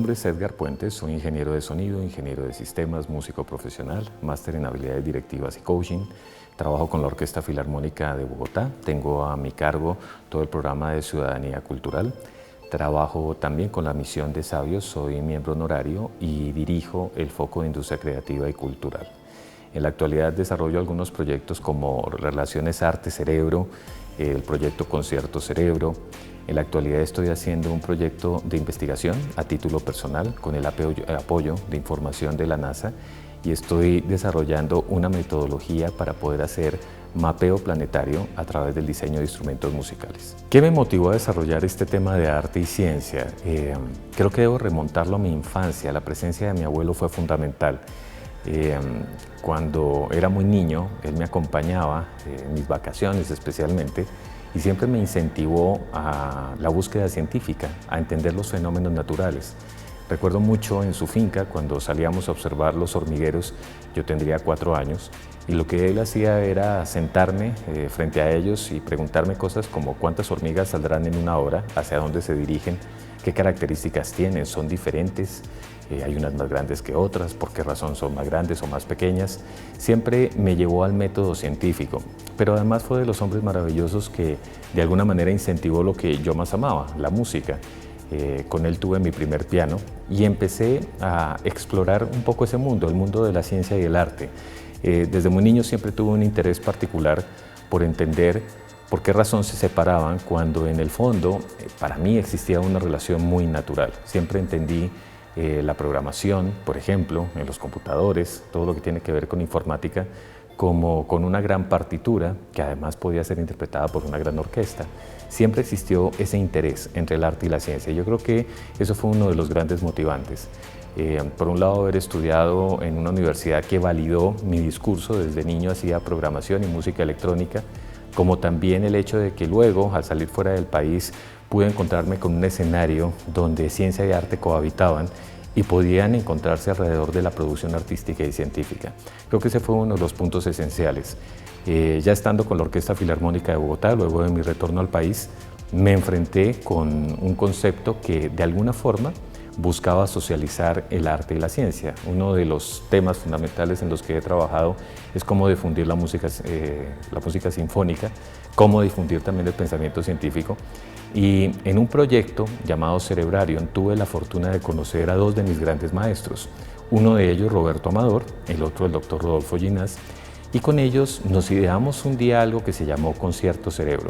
nombre es Edgar Puentes, soy ingeniero de sonido, ingeniero de sistemas, músico profesional, máster en habilidades directivas y coaching. Trabajo con la Orquesta Filarmónica de Bogotá, tengo a mi cargo todo el programa de ciudadanía cultural. Trabajo también con la misión de Sabios, soy miembro honorario y dirijo el foco de industria creativa y cultural. En la actualidad desarrollo algunos proyectos como Relaciones Arte-Cerebro, el proyecto Concierto Cerebro. En la actualidad estoy haciendo un proyecto de investigación a título personal con el apoyo de información de la NASA y estoy desarrollando una metodología para poder hacer mapeo planetario a través del diseño de instrumentos musicales. ¿Qué me motivó a desarrollar este tema de arte y ciencia? Creo que debo remontarlo a mi infancia. La presencia de mi abuelo fue fundamental. Cuando era muy niño, él me acompañaba en mis vacaciones especialmente y siempre me incentivó a la búsqueda científica, a entender los fenómenos naturales. Recuerdo mucho en su finca cuando salíamos a observar los hormigueros, yo tendría 4 años, y lo que él hacía era sentarme frente a ellos y preguntarme cosas como cuántas hormigas saldrán en una hora, hacia dónde se dirigen, qué características tienen, son diferentes, hay unas más grandes que otras, por qué razón son más grandes o más pequeñas. Siempre me llevó al método científico, pero además fue de los hombres maravillosos que de alguna manera incentivó lo que yo más amaba, la música. Con él tuve mi primer piano y empecé a explorar un poco ese mundo, el mundo de la ciencia y el arte. Desde muy niño siempre tuve un interés particular por entender por qué razón se separaban cuando en el fondo para mí existía una relación muy natural. Siempre entendí la programación, por ejemplo, en los computadores, todo lo que tiene que ver con informática, como con una gran partitura que además podía ser interpretada por una gran orquesta. Siempre existió ese interés entre el arte y la ciencia. Yo creo que eso fue uno de los grandes motivantes. Por un lado, haber estudiado en una universidad que validó mi discurso, desde niño hacía programación y música electrónica, como también el hecho de que luego, al salir fuera del país, pude encontrarme con un escenario donde ciencia y arte cohabitaban y podían encontrarse alrededor de la producción artística y científica. Creo que ese fue uno de los puntos esenciales. Ya estando con la Orquesta Filarmónica de Bogotá, luego de mi retorno al país, me enfrenté con un concepto que de alguna forma buscaba socializar el arte y la ciencia. Uno de los temas fundamentales en los que he trabajado es cómo difundir la música sinfónica, cómo difundir también el pensamiento científico. Y en un proyecto llamado Cerebrarium tuve la fortuna de conocer a 2 de mis grandes maestros. Uno de ellos, Roberto Amador, el otro, el doctor Rodolfo Ginás, y con ellos nos ideamos un día algo que se llamó Concierto Cerebro.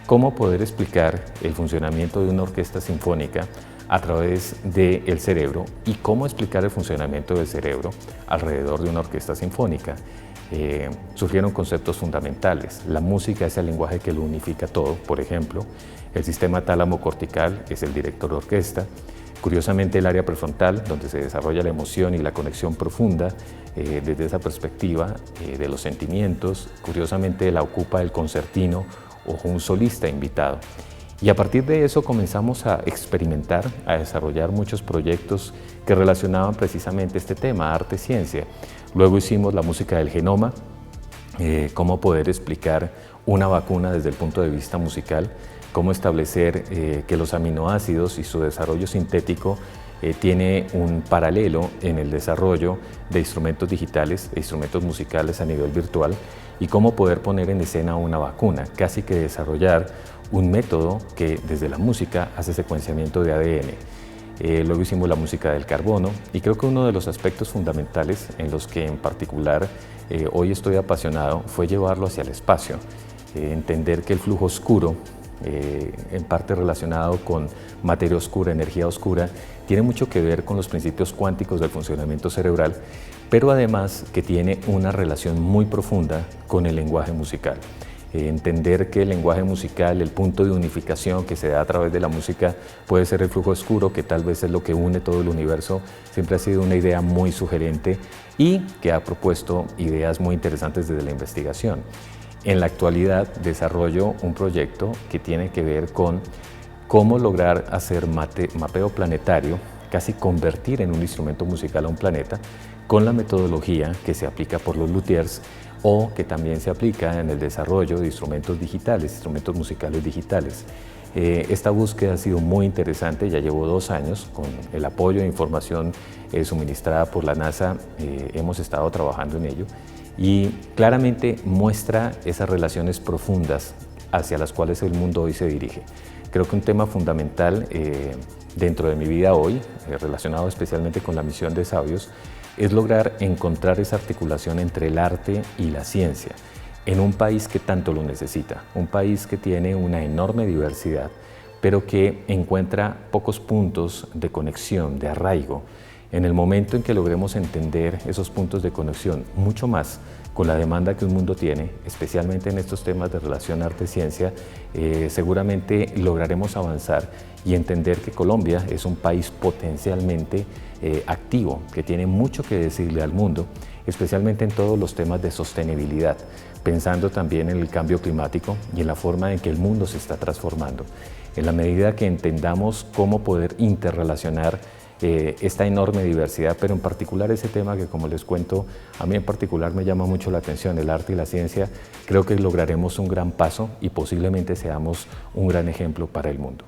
Cómo poder explicar el funcionamiento de una orquesta sinfónica a través del cerebro y cómo explicar el funcionamiento del cerebro alrededor de una orquesta sinfónica. Surgieron conceptos fundamentales. La música es el lenguaje que lo unifica todo, por ejemplo. El sistema tálamo-cortical es el director de orquesta. Curiosamente, el área prefrontal, donde se desarrolla la emoción y la conexión profunda, desde esa perspectiva de los sentimientos, curiosamente la ocupa el concertino o un solista invitado. Y a partir de eso comenzamos a experimentar, a desarrollar muchos proyectos que relacionaban precisamente este tema, arte-ciencia. Luego hicimos la música del genoma, cómo poder explicar una vacuna desde el punto de vista musical, cómo establecer que los aminoácidos y su desarrollo sintético tiene un paralelo en el desarrollo de instrumentos digitales e instrumentos musicales a nivel virtual y cómo poder poner en escena una vacuna, casi que desarrollar un método que desde la música hace secuenciamiento de ADN. Luego hicimos la música del carbono y creo que uno de los aspectos fundamentales en los que en particular hoy estoy apasionado fue llevarlo hacia el espacio, entender que el flujo oscuro, en parte relacionado con materia oscura, energía oscura, tiene mucho que ver con los principios cuánticos del funcionamiento cerebral, pero además que tiene una relación muy profunda con el lenguaje musical. Entender que el lenguaje musical, el punto de unificación que se da a través de la música puede ser el flujo oscuro, que tal vez es lo que une todo el universo, siempre ha sido una idea muy sugerente y que ha propuesto ideas muy interesantes desde la investigación. En la actualidad desarrollo un proyecto que tiene que ver con cómo lograr hacer mapeo planetario, casi convertir en un instrumento musical a un planeta, con la metodología que se aplica por los luthiers o que también se aplica en el desarrollo de instrumentos digitales, instrumentos musicales digitales. Esta búsqueda ha sido muy interesante, ya llevo 2 años con el apoyo de información suministrada por la NASA, hemos estado trabajando en ello y claramente muestra esas relaciones profundas hacia las cuales el mundo hoy se dirige. Creo que un tema fundamental dentro de mi vida hoy, relacionado especialmente con la misión de Sabios, es lograr encontrar esa articulación entre el arte y la ciencia en un país que tanto lo necesita, un país que tiene una enorme diversidad, pero que encuentra pocos puntos de conexión, de arraigo. En el momento en que logremos entender esos puntos de conexión mucho más con la demanda que un mundo tiene, especialmente en estos temas de relación arte-ciencia, seguramente lograremos avanzar y entender que Colombia es un país potencialmente activo, que tiene mucho que decirle al mundo, especialmente en todos los temas de sostenibilidad, pensando también en el cambio climático y en la forma en que el mundo se está transformando. En la medida que entendamos cómo poder interrelacionar esta enorme diversidad, pero en particular ese tema que, como les cuento, a mí en particular me llama mucho la atención, el arte y la ciencia, creo que lograremos un gran paso y posiblemente seamos un gran ejemplo para el mundo.